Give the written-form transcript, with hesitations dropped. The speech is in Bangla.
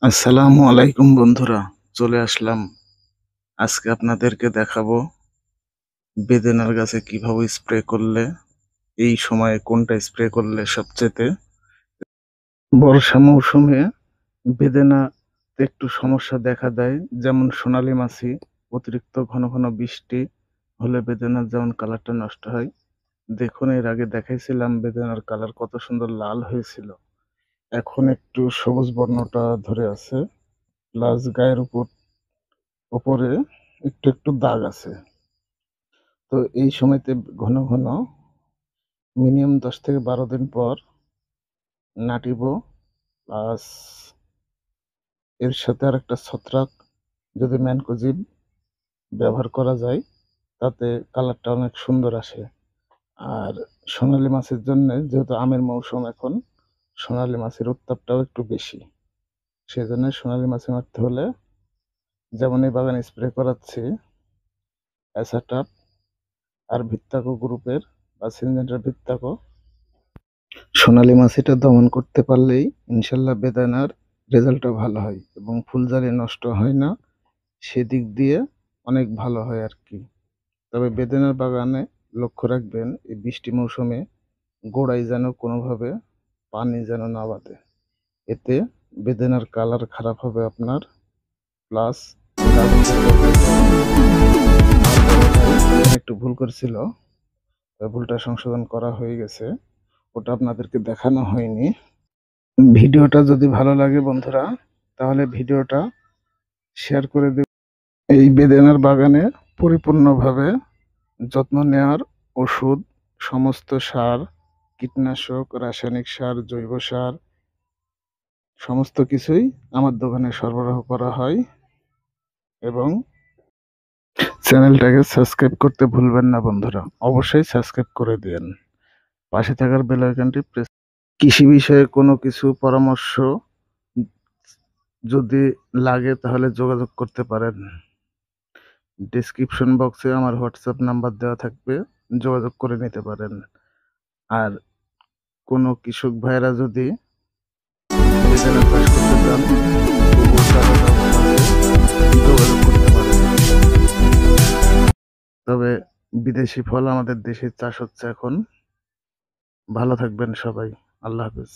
আসসালামু আলাইকুম বন্ধুরা, চলে আসলাম। আজকে আপনাদেরকে দেখাবো বেদেনার গাছে কিভাবে স্প্রে করলে, এই সময়ে কোনটা স্প্রে করলে সবচেয়ে বর্ষা মৌসুমে বেদেনাতে একটু সমস্যা দেখা দেয়। যেমন সোনালী মাছি, অতিরিক্ত ঘন ঘন বৃষ্টি হলে বেদেনার যেমন কালারটা নষ্ট হয়। দেখুন, এর আগে দেখাইছিলাম বেদেনার কালার কত সুন্দর লাল হয়েছিল, এখন একটু সবুজ বর্ণটা ধরে আছে, প্লাস গায়ের উপরে একটু একটু দাগ আছে। তো এই সময়তে ঘন ঘন মিনিমাম 10 থেকে 12 দিন পর নাটিবো, প্লাস এর সাথে আর একটা ছত্রাক যদি ম্যানকোজিব ব্যবহার করা যায়, তাতে কালারটা অনেক সুন্দর আসে। আর সোনালী মাছের জন্য, যেহেতু আমের মৌসুম এখন, সোনালী মাছের উত্তাপটাও একটু বেশি, সেজন্য সোনালী মাছে মারতে হলে যেমন এই বাগানে স্প্রে করাচ্ছি অ্যাসাটাপ আর ভিত্তাকো গ্রুপের বা সিনজেন্টার ভিত্তাকো, সোনালী মাছিটা দমন করতে পারলেই ইনশাল্লাহ বেদানার রেজাল্টটা ভালো হয় এবং ফুলজালি নষ্ট হয় না। সেদিক দিয়ে অনেক ভালো হয় আর কি। তবে বেদানার বাগানে লক্ষ্য রাখবেন, এই বৃষ্টি মৌসুমে গোড়ায় যেন কোনোভাবে পানি যেন না বাঁধে, এতে বেদানার কালার খারাপ হবে আপনার, প্লাস একটু ভুল করছিল, ওই ভুলটা সংশোধন করা হয়ে গেছে, ওটা আপনাদেরকে দেখানো হয়নি। ভিডিওটা যদি ভালো লাগে বন্ধুরা, তাহলে ভিডিওটা শেয়ার করে দেব। এই বেদেনার বাগানে পরিপূর্ণভাবে যত্ন নেওয়ার ওষুধ, সমস্ত সার, কীটনাশক, রাসায়নিক সার, জৈব সার, সমস্ত কিছুই আমার দোকানে সরবরাহ করা হয়। এবং চ্যানেলটাকে সাবস্ক্রাইব করতে ভুলবেন না বন্ধুরা, অবশ্যই সাবস্ক্রাইব করে দিন, পাশে থাকার বেল আইকনটি প্রেস। কৃষি বিষয়ে কোনো কিছু পরামর্শ যদি লাগে তাহলে যোগাযোগ করতে পারেন। ডেসক্রিপশন বক্সে আমার হোয়াটসঅ্যাপ নাম্বার দেওয়া থাকবে, যোগাযোগ করে নিতে পারেন। আর কোনো কৃষক ভাইরা যদি বেদানা চাষ করতে চান, গোবর সারের ব্যবস্থা আছে, যোগাযোগ করতে পারেন। তবে বিদেশি ফল আমাদের দেশে চাষ হচ্ছে এখন। ভালো থাকবেন সবাই, আল্লাহ হাফেজ।